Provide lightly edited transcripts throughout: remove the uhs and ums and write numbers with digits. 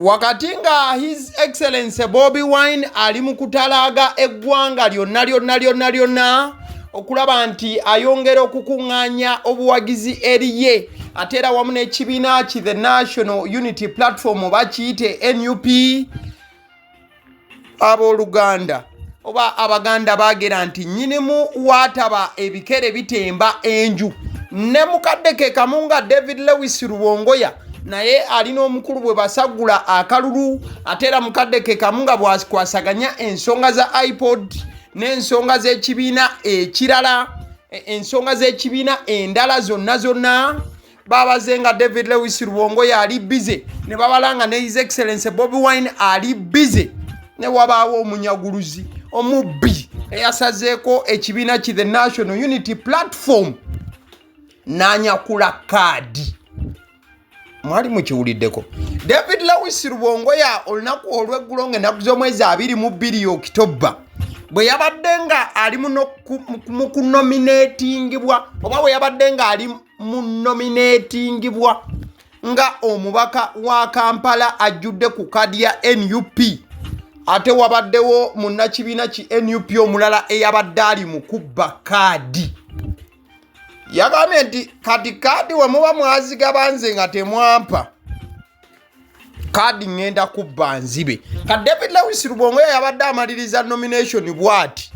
wakati nga His Excellency Bobi Wine ali mu kutalaga eggwanga lyonna okulaba nti ayongera okukuŋŋaanya obuwagizi eriye ate era wamu n'ekibiina ki the National Unity Platform bakiyite NUP abooluganda oba abaganda baagera nti nnyinimu waataba ebikere bitemba enju ne mukadde ke kamunga David Lewis Rubongoya naye alina omukulu bwe basagula akalulu ate era mukadde ke kamunga bw'akwasaganya ensonga za iPod n'ensonga z'ekibiina ekirala ensonga z'ekibiina endala zonna babaze nga David Lewis Rubongoya ali bize ne babalanga ne His Excellency Bobi Wine ali bize ne wabaawo omunyaguluzi Omubbi eyasazeeko ekibiina ki the National Unity Platform n'anyakula kaadi. Mwali mukiwuliddeko David Lewis Rubongoya olunaku olw'eggulo ng'ennaku z'omwezi 22 Okitoba bwe yabadde nga ali mu kunominatingibwa oba bwe yabadde nga ali mu nominatingibwa nga omubaka wa Kampala ajjudde ku kadi ya NUP ate wabaddewo munnakibiina ki NUP omulala eyabadde ali mu kubba kaadi. Yagambye nti kati kaadi we muba mwazigaba nze nga temwampa kaadi ngenda kubba nzibe. Ka David Lewis Rubongoya yabadde amaliriza nomination bwati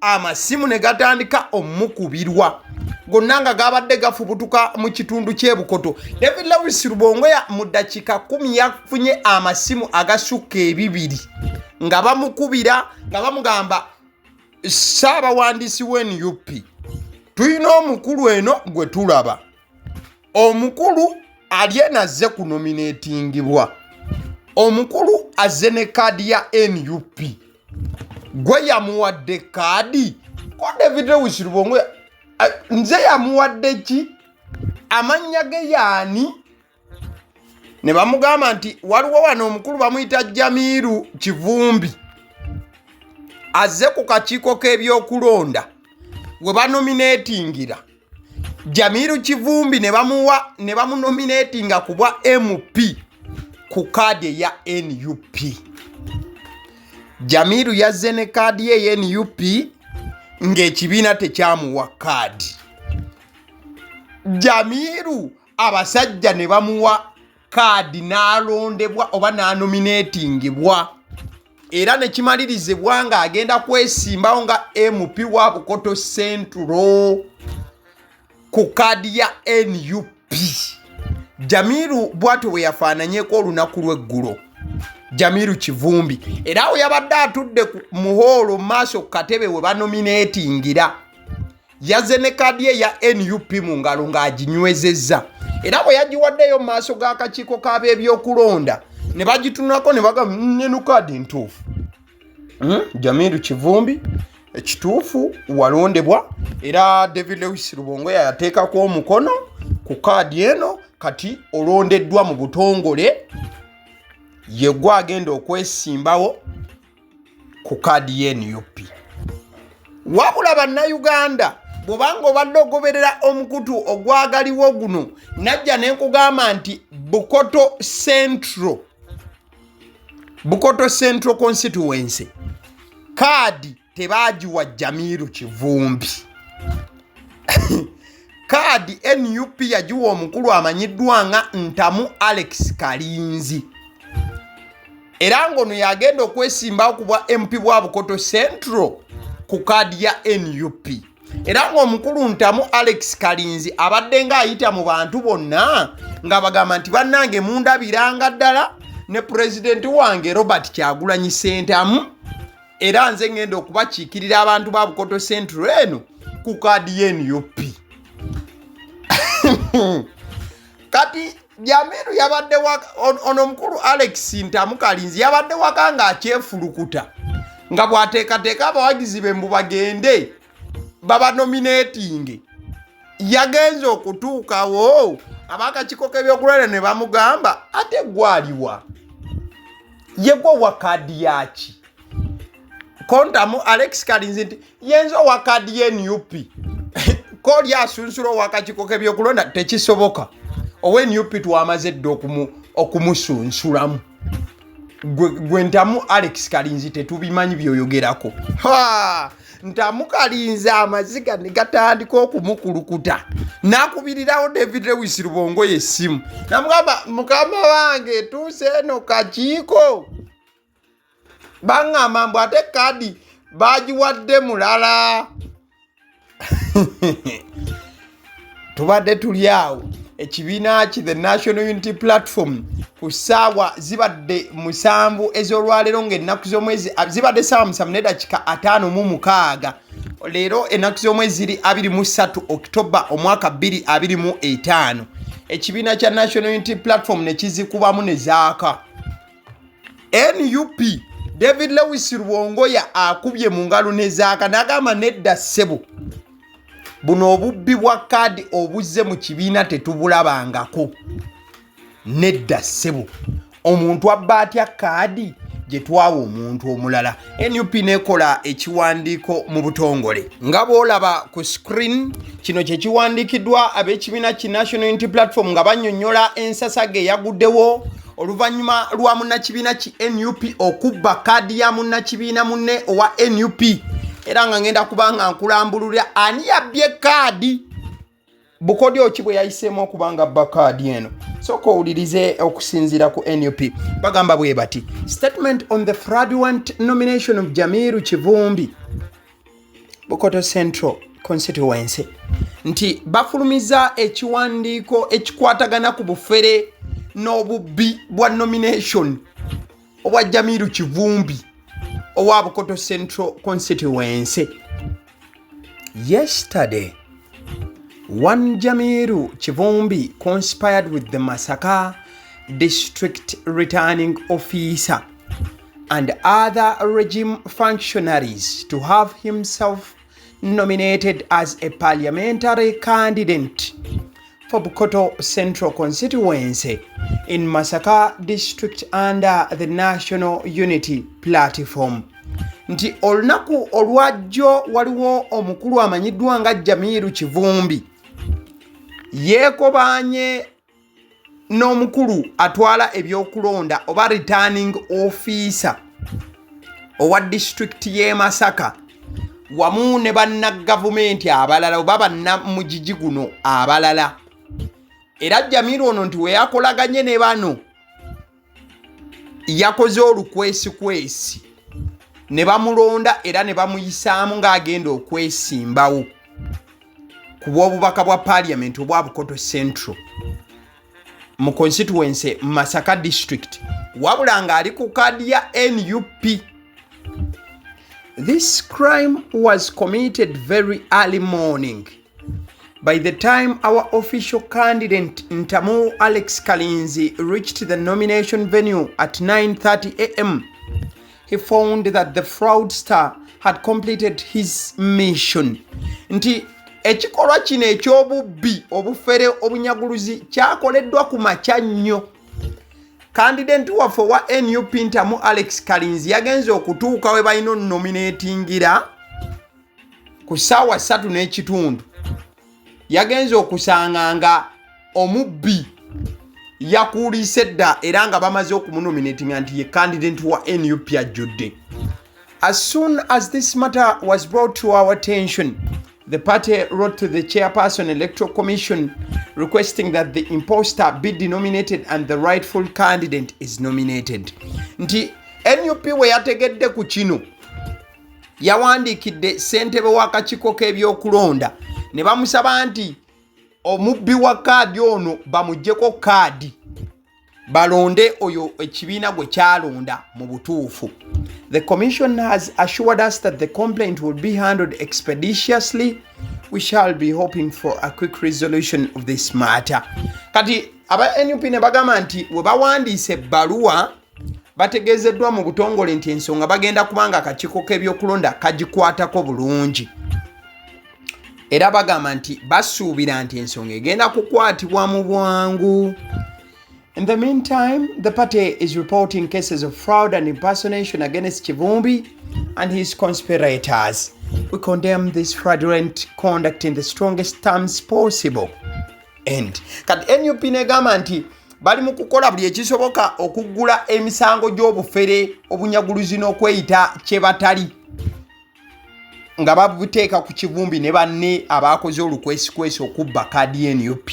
amasimu ne gatandika omukubirwa gonna nga gabadde gafubutuka mu kitundu ky'ebukoto. David Lewis Rubongoya mu dakika 10 yafunye amasimu agasukka 2 nga bamukubira nga bamugamba Ssaabawandiisi w'NUP tuyina omukulu eno gwe tulaba omukulu alye nazze ku nominatingibwa omukulu azze ne kaadi ya NUP gwe yamuwadde kaadi ko David Lewis Rubongoya nze yamuwadde ki amannya ge yaani ne bamugamba nti waliwo wano omukulu bamuyita Jamiru Kivumbi azze ku kakiiko k'ebyokulonda we banominatingira Jamiru Kivumbi ne bamunominatinga ku bwa MP ku kaadi ya NUP. Jamiru yazze ne kaadi ye NUP ng'ekibiina tekyamuwa kaadi. Jamiru abasajja ne bamuwa kaadi n'alondebwa oba n'anominatingibwa era ne kimalirizibwa nga agenda kwesimbawo nga MP wa Bukoto Central ku kaadi ya NUP. Jamiru bw'atyo bwe yafaananyeko olunaku lw'eggulo Jamiru Kivumbi era awo yabadde atudde ku muholo mu maaso ku katebe we banominatingira yazze ne kaadi ye ya NUP mu ngalo ng'aginywezezza era bwe yagiwaddeyo mu maaso g'akakiiko k'ab'ebyokulonda ne bagitunako ne bagamba neno kaadi ntuufu. Jamiru Kivumbi ekituufu walondebwa era David Lewis Rubongoya yateekako omukono ku kaadi eno kati olondeddwa mu butongole yegwe agenda okwesimbawo ku kaadi ye NUP. Wabula bannayuganda bw'obanga obadde ogoberera omukutu ogwagaliwo guno najja ne nkugamba nti Bukoto Central Constituency kaadi tebaagiwa Jamiru Kivumbi. Kaadi NUP yagiwa omukulu amanyiddwa nga Ntamu Alex Kalinzi era ng'ono yagenda okwesimbawo ku bwa MP bwa Bukoto Central ku kaadi ya NUP era ng'omukulu Ntamu Alex Kalinzi abadde ng'ayita mu bantu bonna nga bagamba nti bannange mundabiranga ddala ne pulezidenti wange Robert Kyagulanyi Ssentamu era nze ngenda okubakiikirira abantu ba Bukoto Central eno ku kaadi ya NUP. Kati Jamiru yabadde ono omukulu Alex Ntamu Kalinzi yabadde waka ng'akyefulukuta nga bw'ateekateeka abawagizi be mbu bagende babanominatinge. Yagenze okutuukawo ab'akakiiko k'ebyokulonda ne bamugamba ate gwaliwa yegwe wa kaadi yaki Ntamu Alex Kalinzi nti yenzo wa kaadi ya NUP koli asunsula w'akakiiko k'ebyokulonda tekisoboka owe NUP twamaze dde okumusunsulamu. gwe ntamu Alex Kalinzi tetubimanyi byoyogerako. Ntamu Kalinzi amaziga ne gatandika okumukulukuta nakubirirawo David Lewis Rubongoya essimu namugamba mukama wange tuuse eno kakiiko baŋŋamba mbu ate kadi bagiwadde mulala. Tubadde tuli awo ekibiina ki the National Unity Platform ku ssaawa zibadde 7 ez'olwaleero ng'ennaku z'omwezi zibadde ssaawa 7 n'eddakiika 56. Leero ennaku z'omwezi ziri 23 Oktoba omwaka 2025. Ekibiina kya National Unity Platform ne kizikubamu ne zaaka. NUP David Lewis Rubongoya akubye mu ngalo ne zaaka n'agamba nedda ssebo. Buno obubbi bwa kaadi obuzze mu kibiina tetubulabangako. Nedda ssebo. Omuntu abba atya kaadi gye twawa omuntu omulala. NUP nekola ekiwandiiko mu butongole. Nga bw'olaba ku screen, kino kye kiwandiikiddwa ab'ekibiina ki National Unity Platform nga bannyonnyola ensasage eyaguddewo oluvannyuma lwa munnakibiina ki NUP okubba kaadi ya munnakibiina munne owa NUP. Era nga ngenda kubanga nkulambulira ani yabbye kaadi Bukodyo ki bwe yayiseemu okubanga abba kaadi eno. Sooka owulirize okusinziira ku NUP. Bagamba bwe bati, statement on the fraudulent nomination of Jamiru Kivumbi, Bukoto Central Constituency, nti bafulumiza ekiwandiiko ekikwatagana ku bufere n'obubbi bwa nomination obwa Jamiru Kivumbi owa Bukoto Central Constituency. Yesterday, one Jamiru Kivumbi conspired with the Masaka District Returning Officer and other regime functionaries to have himself nominated as a parliamentary candidate for Bukoto Central Constituency in Masaka District under the National Unity Platform. Nti olunaku olwajjo waliwo omukulu amanyiddwa nga Jamiru Kivumbi yeekobanye n'omukulu atwala ebyokulonda oba returning officer owa district y'e Masaka wamu ne bannagavumenti abalala oba bannamugigi guno abalala. Era Jamiru ono nti we yakolaganye ne bano yakoze olukwesikwesi ne bamulonda era ne bamuyisaamu ng'agenda okwesimbawo ku bw'obubaka bwa parliament obwa Bukoto Central mu constituency Masaka District wabula ng'ali ku kaadi ya NUP. This crime was committed very early morning. By the time our official candidate Ntamu Alex Kalinzi reached the nomination venue at 9:30 a.m., he found that the fraudster had completed his mission. Nti ekikolwa kino eky'obubbi obufere obunyaguluzi kyakoleddwa ku makya nnyo. Candidate waffe wa NUP Ntamu Alex Kalinzi yagenze okutuuka we balina nominatingira ku ssaawa 3:30. Yagenze okusanga nga Omubbi yakuulise dda era nga bamaze okumunominatinga nti ye candidate wa NUP ajjudde. As soon as this matter was brought to our attention, the party wrote to the chairperson electoral commission requesting that the imposter be denominated and the rightful candidate is nominated. Nti NUP we yategedde ku kino yawandiikidde ssentebe w'akakiiko k'ebyokulonda ne bamusaba nti omubbi wa kaadi ono bamuggyeko kaadi balonde oyo ekibiina gwe kyalonda mu butuufu. The commission has assured us that the complaint will be handled expeditiously. We shall be hoping for a quick resolution of this matter. Kati aba NUP ne bagamba nti we bawandiise ebbaluwa bategeezeddwa mu butongole nti ensonga bagenda kubanga akakiiko k'ebyokulonda kagikwatako bulungi. Era bagamba nti basuubira nti ensonga egenda kukwatibwa mu bwangu. In the meantime, the party is reporting cases of fraud and impersonation against Kivumbi and his conspirators. We condemn this fraudulent conduct in the strongest terms possible. And kati NUP negamba nti bali mu kukola buli ekisoboka okuggula emisango gy'obufere obunyaguluzi n'okweyita kye batali nga babuteeka ku kivumbi ne banne abakoze olukwesikwesi okubba kaadi y'NUP.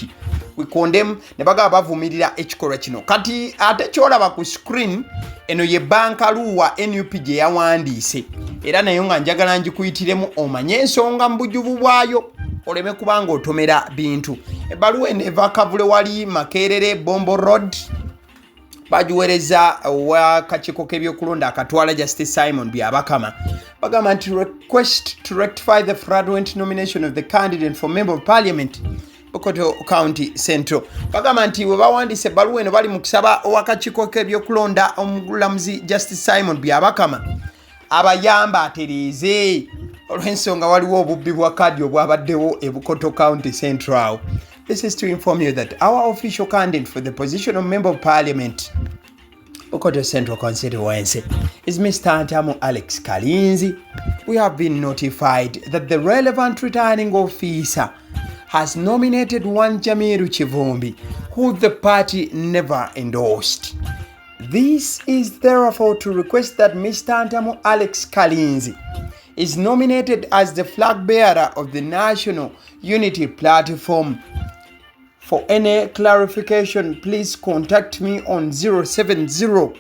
We condemn ne bagaba bavumirira ekikolwa kino. Kati ate kyolaba ku screen eno ye bankaluwa NUP gye yawandiise era nayo nga njagala ngikuyitiremu omanye ensonga mu bujjuvu bwayo oleme kubanga otomera bintu. Ebbaluwa eno eva Kavule wali Makerere Bombo Road bagiwereza w'akakiiko k'ebyokulonda akatwala Justice Simon Byabakama bagamba nti request to rectify the fraudulent nomination of the candidate for member of parliament Bakutte County Central. Bagamba nti we bawandiise ebbaluwa eno bali mu kusaba w'akakiiko k'ebyokulonda omulamuzi Justice Simon Byabakama abayamba atereeze olw'ensonga waliwo obubbi bwa kaadi obwabaddewo e Bakutte County Central. This is to inform you that our official candidate for the position of Member of Parliament, Bakutte Central Constituency, is Mr. Ntamu Alex Kalinzi. We have been notified that the relevant returning officer has nominated one Jamiru Chivumbi, who the party never endorsed. This is therefore to request that Mr. Ntamu Alex Kalinzi is nominated as the flag bearer of the National Unity Platform. For any clarification, please contact me on 070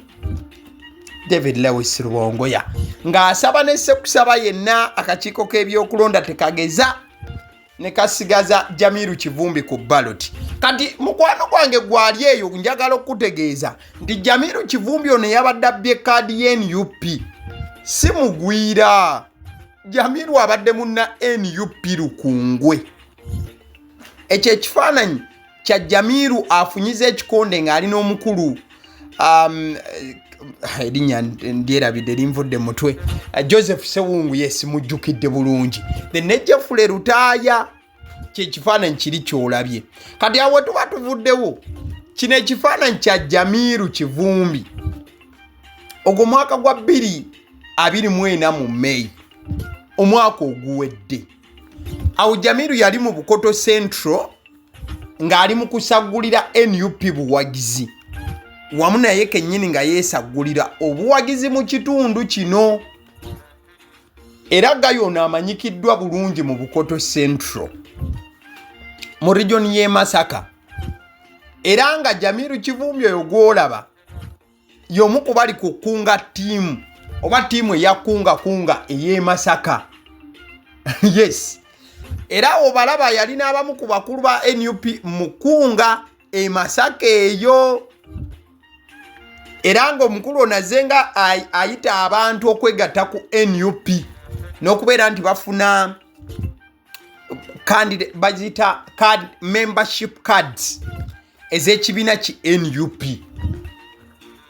David Lewis Rubongoya. Nga asaba nesse kusaba yenna akakiiko k'ebyokulonda tekageza ne kasigaza Jamiru Kivumbi ku ballot. Kati mukwano gwange gwali eyo njagala okutegeeza nti Jamiru Kivumbi ono yabadde abbye kaadi y'NUP. Si mugwira. Jamiru abadde munna NUP lukungwe. Ekyo ekifaananyi kya Jamiru afunyiza ekikonde ng'alina omukulu erinnya ndyerabidde linvudde mutwe Joseph Sewungu yes mujjukidde bulungi the Nejjefule Lutaaya kyekifaananyi kiri kyolabye. Kati awo tuba tuvuddewo kino ekifaananyi kya Jamiru Kivumbi ogwo mwaka gwa 2024 mu May omwaka oguwedde. Awo Jamiru yali mu Bakutte Central ng'ali mu kusagulira NUP buwagizi wamu naye kennyini nga yeesagulira obuwagizi mu kitundu kino era gayona amanyikiddwa bulungi mu Bakutte Central mu region y'e Masaka era nga Jamiru Kivumbi oyo gwolaba y'omu ku bali kukunga ttiimu oba ttiimu eyakunga ey'e Masaka yes. Era obalaba yali n'abamu ku bakulu ba NUP mukunga e Masaka eyo. Era ng'omukulu ono azze nga ayita abantu okwegatta ku NUP n'okubeera nti bafuna candidate bazita card membership cards ez'ekibiina ki NUP.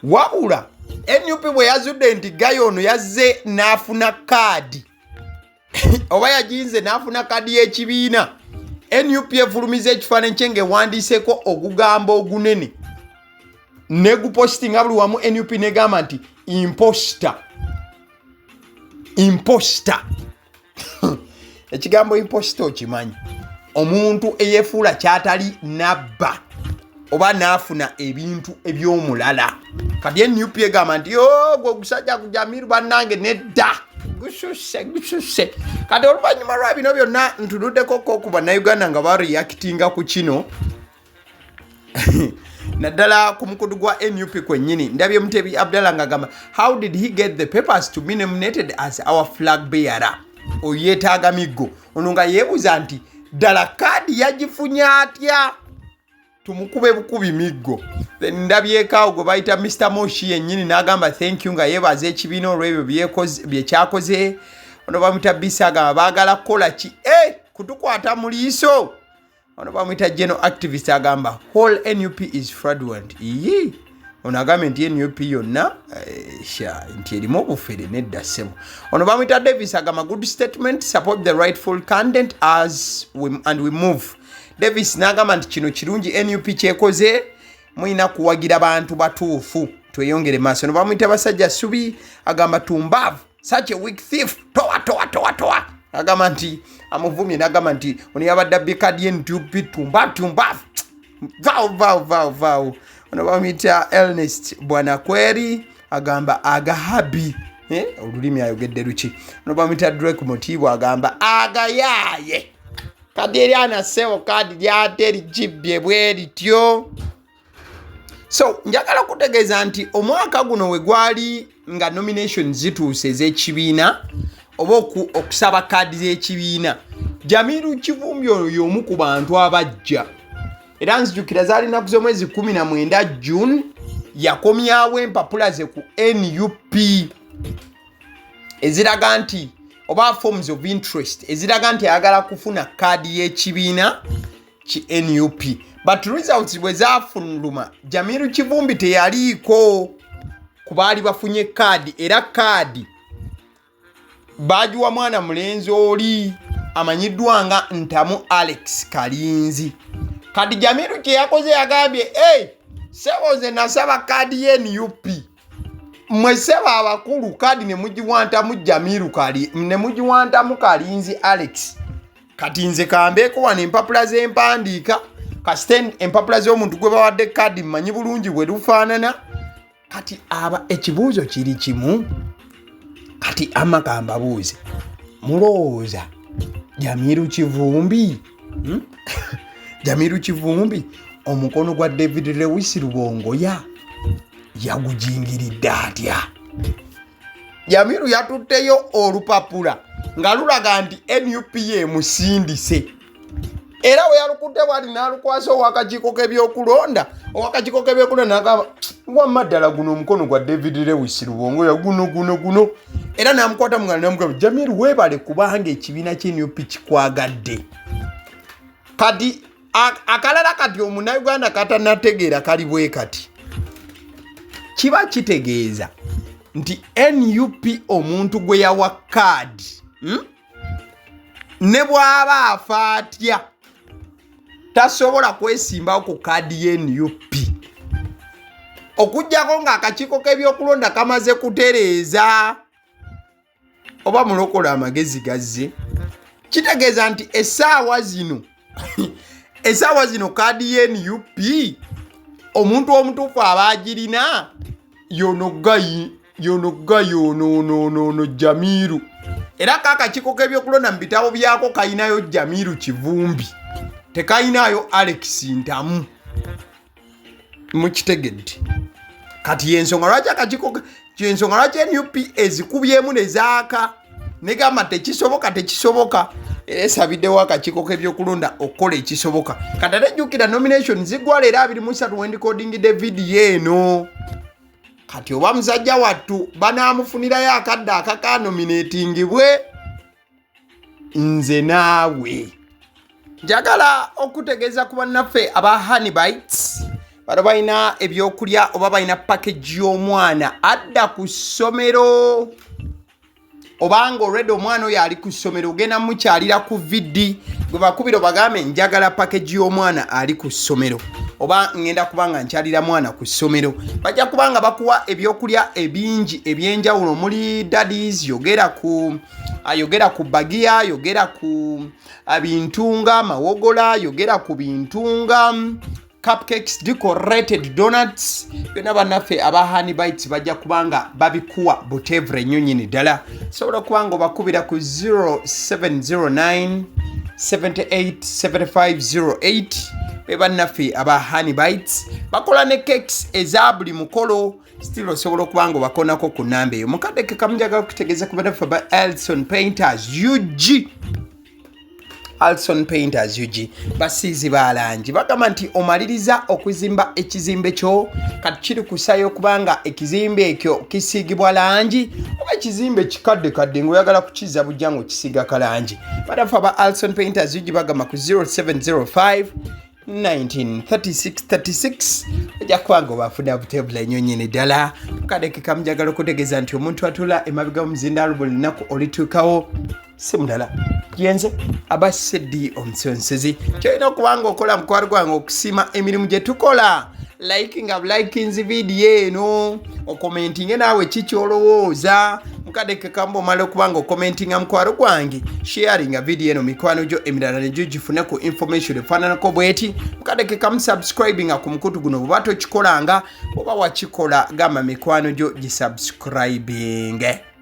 Wabula NUP bwe yazudde nti gayo ono yazze n'afuna kaadi oba yajinze n'afuna kaadi y'ekibiina NUP efulumiza ekifaananyi kye ng'ewandiiseeko ogugambo ogunene ne gupostinga buli wamu NUP negamba nti imposter ekigambo imposter okimanyi omuntu eyefuula kyatali nabba oba naafuna ebintu eby'omulala. Kati NUP egamba nti gwe ogusajja ku Jamiru bannange nedda gususse. Kati oluvannyuma lwa bino byonna ntunuddeko ku bannayuganda nga bareactinga ku kino naddala ku mukudu gwa NUP kwennyini ndabye Mutebi Abdallah ng'agamba how did he get the papers to be nominated as our flag bearer? Oyeetaaga miggo. Ono nga yeebuuza nti ddala kaadi yagifunye atya? Tumukube bukubi miggo. Ndabyekaawo gwe bayita Mr. Moshi yennyini n'agamba thank you nga yeebaza ekibiina olw'ebyo bye ono bamuyita Bisa agamba baagala kukola ki? Kutukwata mu liiso. Ono bamuyita general activist agamba whole NUP is fraudulent. Ono agamba nti NUP yonna nti erimu obufere nedda ssebo. Ono bamuyita Davis agamba good statement, support the rightful candidate and we move. Davis n'agamba nti kino kirungi NUP kyekoze muyina kuwagira bantu batuufu tweyongere maaso. Ono bamuyita Basajja Subi agamba tumbavu such a weak thief toa agamba nti amuvumye n'agamba nti ono yabadde abbye kaadi y'NUP tumbavu vaawo. ono bamuyita Ernest Bwanakweri agamba agahabi olulimi ayogedde luki. Ono bamuyita Drake Motiibwa agamba agayaye kadi eri anasewo kadi lyate ligibbye bwe lityo. So njagala kutegeeza nti omwaka guno we gwali nga nominations zituuse ez'ekibiina oba okusaba kadi z'ekibiina, Jamiru Kivumbi oyo y'omu ku bantu abajja era nzijukira zaali nnaku z'omwezi 19 June yakomyawo empapula ze ku NUP eziraga nti oba forms of interest eziraga nti ayagala kufuna kadi y'ekibiina ki NUP, but results bwe zaafuluma Jamiru Kivumbi teyaliiko ku baali bafunye kadi, era kadi baagiwa mwana mulenzi oli amanyiddwa nga Ntamu Alex Kalinzi. Kadi Jamiru kye yakoze yagambye sebo nze nasaba kadi ye NUP, mmwe sebo abakulu kadi ne mugiwantamu Jamiru ne mugiwantamu Kalinzi Alex. Kati nze kambeeko wano empapula z'empandiika kasite empapula z'omuntu gwe bawadde kadi mmanyi bulungi bwe lufaanana. Kati ekibuuzo kiri kimu, kati amakamba buuze mulowooza Jamiru Kivumbi Jamiru Kivumbi omukono gwa David Lewis Rubongoya yagujingiridde atya? Jamiru yatutteyo olupapula nga lulaga nti NUP musindise, era we yalukutte bwati n'alukwasa owakakiiko k'ebyokulonda n'agamba wamma ddala guno omukono gwa David Lewis Rubongoya guno era n'amukwata mu ngalo n'amugamba Jamiru weebale kubanga ekibiina ky'NUP kikwagadde. Kati akalala kati omunnayuganda katanategeera kali bwe kati kiba kitegeeza nti NUP omuntu gwe yawa kaadi ne bw'aba afa atya tasobola kwesimbawo ku kaadi ye NUP okujjako ng'akakiiko k'ebyokulonda kamaze kutereeza oba mulokola amagezi gazze. Kitegeeza nti essaawa zino kaadi ye NUP omuntu omutuufu aba agirina yono Jamiru, era kaakakiiko k'ebyokulonda mu bitabo byako kayinayo Jamiru Kivumbi, tekayinayo Alex Ntamu. Mukitegedde? Kati yensonga lwaki NUP ezikubyemu ne zaaka negamba tekisoboka esabiddewo akakiiko k'ebyokulonda okukola ekisoboka. Kati ate jjukira nomination ziggwa leero 23 wendicoding David yeeno. Kati oba musajja wattu banaamufunirayo akadde akakanominatingibwe nze naawe. Njagala okutegeeza ku bannaffe aba Honey Bites bano balina ebyokulya oba balina package y'omwana adda ku ssomero, obanga already omwana oyo ali ku ssomero ogenda mukyalira ku vidi gwe bakubira bagambe njagala package y'omwana ali ku ssomero oba ngenda kubanga nkyalira mwana ku ssomero, bajja kubanga bakuwa ebyokulya ebingi ebyenjawulo muli daddies, yogera ku bagia, yogera ku bintunga mawogola, yogera ku bintunga cupcakes, decorated donuts. Byonna bannaffe aba Honey Bites bajja kubanga babikuwa butevre ennyo nnyini ddala. Sobola kubanga obakubira ku 0709 787508. Be bannaffe aba Honey Bites bakola ne cakes eza buli mukolo, still osobola okubanga obakonako ku nnamba eyo. Mukaddeke kamunjagala okutegeeza ku bannaffe aba Alson Painters UG. Alson Painters UG basiizi balangi bagamba nti omaliriza okuzimba ekizimbe kyo kati kiri kusayo kubanga ekizimbe ekyo kisiigibwa langi oba ekizimbe kikadde ng'oyagala kukiza bujja ng'okisiiga kalangi. Badafa ba Alson Painters UG bagamba ku 0705 1936 ejja kubanga obafuna butebula ennyo nnyini ddala. Mukaddeke kamunjagala okutegeeza nti omuntu atula emabega muzindaalo buli lunaku olituukawo si mulala yenze abaseddi omusonsezi kyolina okubanga okola mukwano gwange okusiima emirimu gye tukola likinzi video eno okomentinge naawe kikyolowooza mukadeke kambo mala okubanga okomentinga mukwaro gwange sharinga video eno mikwano gyo emirala negyo gifuneko information efaananako bweti mukadeke kamu subscribinga ku mukutu guno bw'oba tokikolanga oba wakikola gamba mikwano gyo gisubscribinge.